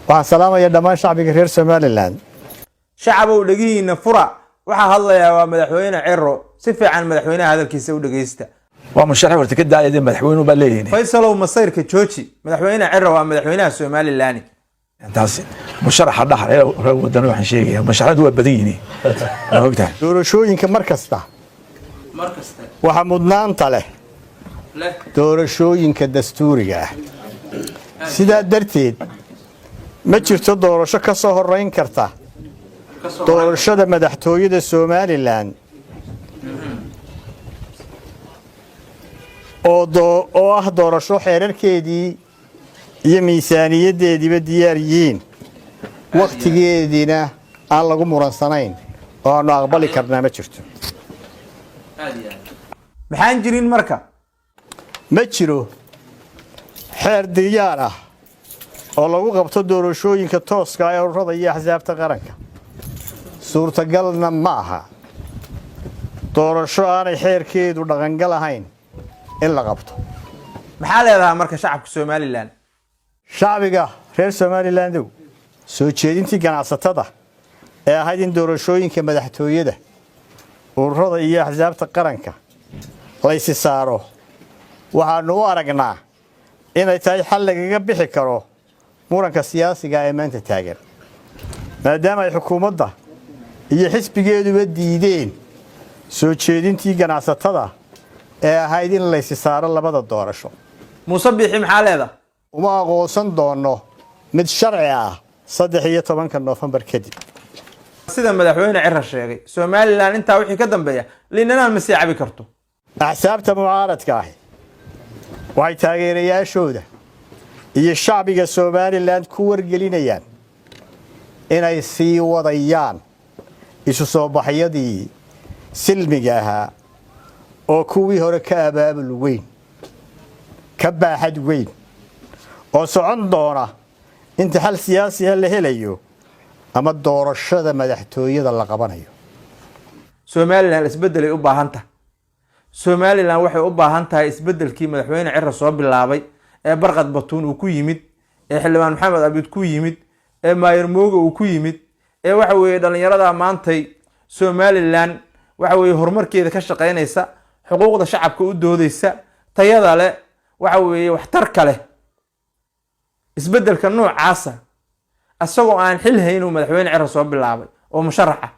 وسلام يا دمان شعبي غير سوماليلاند شعب ودقينا فرع waxa hadlaya waa madaxweyne Ciro si fiican madaxweynaha hadalkiisa u dhageysta waa musharax warta ka daayay madaxweynuhu baa leeyahay Faysal oo Masayrka jooji madaxweyne Ciro waa madaxweynaha Soomaaliland taasi musharax dhaxay wadana waxaan sheegaya musharaxdu waa badan yihiin ogtahay doorashooyinka markasta waxa mudnaanta leh doorashooyinka dastuuriga ah sida darteed ma jirto doorasho ka soo horeyn karta doorashada madaxtooyada Soomaaliland oo ah doorasho xeerarkeedii iyo miisaaniyadeediiba diyaar yihiin waqtigeedina aan lagu muransanayn oo aan aqbali karnaa ma jirto maxaan jirin marka ma jiro xeer diyaar ah oo lagu qabto doorashooyinka tooska ah ee ururada iyo axsaabta qaranka suurtagalna ma aha doorasho aanay xeerkeedu dhaqangal ahayn in la qabto maxaa leedahay marka shacabka Soomaaliland shacbiga reer Soomaaliland soo jeedintii ganacsatada ee ahayd in doorashooyinka madaxtooyada ururada iyo axsaabta qaranka la is saaro waxaanu u aragnaa inay tahay xal lagaga bixi karo muranka siyaasiga ee maanta taagan maadaama ay xukuumadda iyo xisbigeeduba diideen soo jeedintii ganacsatada ee ahayd in la is saaro labada doorasho Muuse Biixi maxaa leedahay uma aqoonsan doono mid sharci ah 13 November kadib sida madaxweyne Ciro sheegay Soomaaliland inta wixii ka dambeeya liinana ma sii cabi karto axsaabta mucaaradka ah waxay taageerayaashooda iyo shacbiga Soomaaliland ku wargelinayaan inay sii wadayaan isu soo baxyadii silmiga ahaa oo kuwii hore ka abaabul weyn ka baaxad weyn oo socon doona inta hal siyaasi la helayo ama doorashada madaxtooyada la qabanayo Soomaaliland isbedel ay u baahan tahay Soomaaliland waxay u baahan tahay isbedelkii madaxweyne Ciro soo bilaabay ee Barqad Batuun uu ku yimid ee Xildhibaan Maxamed Abid ku yimid ee Maayir Mooga uu ku yimid ee waxa weeye dhalinyarada maantay Soomaaliland waxa weeye horumarkeeda ka shaqeynaysa xuquuqda shacabka u doodaysa tayada leh waxa weeye waxtar kale isbedelka noocaasa asagoo aan xil hayno madaxweyne Ciro soo bilaabay oo musharax ah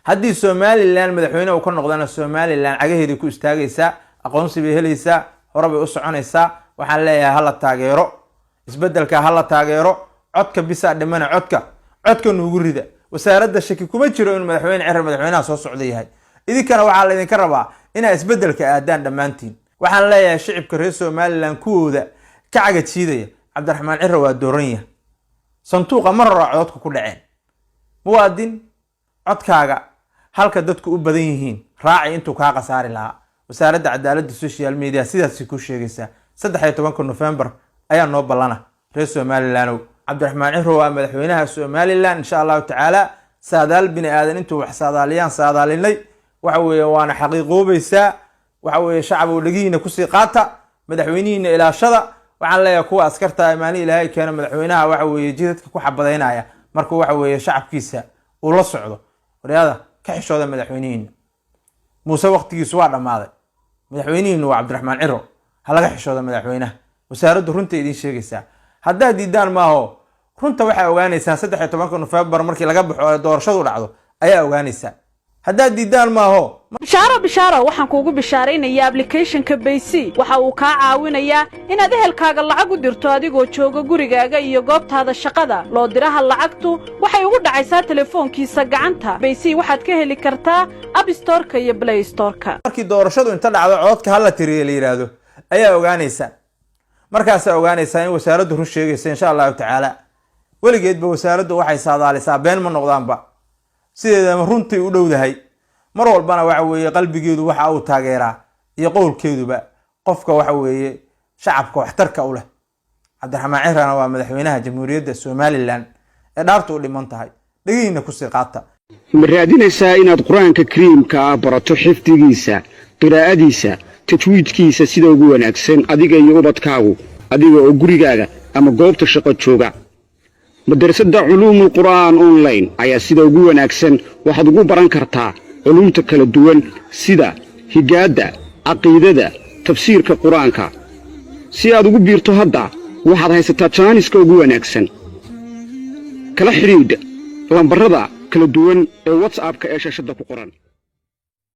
haddii Soomaaliland madaxweyne uu ka noqdana Soomaaliland cagaheedii ku istaagaysa aqoonsi bay helaysaa hore bay u soconaysaa waxaan leeyahay hala taageero isbedelka hala taageero codka bisa dhimana codka nuugu rida wasaaradda shaki kuma jiro in madaxweyne Ciro madaxweynaha soo socda yahay idinkana waxaa la idinka rabaa inay isbedelka aadaan dhamaantiin waxaan leeyahay shacabka reer Soomaaliland kuwooda ka caga jiidaya Cabdiraxmaan Ciro waa dooran yahay sanduuqa mar hore codka ku dhaceen muwaadin codkaaga halka dadku u badan yihiin raaci intuu ka qasaari lahaa wasaaradda cadaaladda social media sidaas ku sheegaysa 13 November ayaa noo balana reer Soomaaliland Cabdiraxmaan Ciro waa madaxweynaha Soomaaliland insha Allah taala saadaal bini aadan intuu wax saadaaliyaan saadaalinay waxa weeye waana xaqiiqoobaysa waxa weeye shacab oo dhagiina ku sii qaata madaxweynihiina ilaashada waxaan leeyahay kuwa askarta imaani Ilaahay keena madaxweynaha waxa weeye jidadka ku xabadeynaya markuu waxa weeye shacabkiisa uu la socdo wariyada ka xishooda madaxweynihiina Muuse waqtigiisu waa dhamaaday madaxweynihiina waa Cabdiraxmaan Ciro halaga xishooda madaxweynaha wasaaraddu runta idin sheegaysa hadda diidaan maaho runta waxa ogaanaysaa 13 November markii laga baxo doorashadu dhacdo ayaa ogaanaysaa hadda diidaan maaho bishaaro waxaan kuugu bishaareynayaa application-ka Baysi waxa uu ka caawinayaa inaad ehelkaaga lacag u dirto adigoo jooga gurigaaga iyo goobtaada shaqada loo diraha lacagtu waxay ugu dhacaysaa telefoonkiisa gacanta Baysi waxaad ka heli kartaa App Store-ka iyo Play Store-ka markii doorashadu inta dhacdo codka hal la tiriyo la yiraahdo ayaa ogaanaysaa markaas ogaanaysaa in wasaaraddu run sheegaysa insha Allah taala waligeedba wasaaraddu waxay saadaalisaa been ma noqdaanba sideedaba runtii u dhowdahay mar walbana waxa weeye qalbigeedu waxa uu taageeraa iyo qowlkeeduba qofka waxa weeye shacabka waxtarka u leh Cabdiraxmaan Ciro waa madaxweynaha jamhuuriyadda Soomaaliland ee dhaartu u dhiman tahay dhagiina ku sii qaata ma raadinaysaa inaad quraanka kariimka ah barato xifdigiisa qiraa'adiisa tajwiidkiisa sida ugu wanaagsan adiga iyo ubadkaagu adiga oo gurigaaga ama goobta shaqo jooga madrasadda culuumul qur'aan online ayaa sida ugu wanaagsan waxaad ugu baran kartaa culuumta kala duwan sida higaadda caqiidada tafsiirka qur'aanka si aad ugu biirto hadda waxaad haysataa jaaniska ugu wanaagsan kala xidhiidh lambarada kala duwan ee WhatsApp-ka ee shaashada ku qoran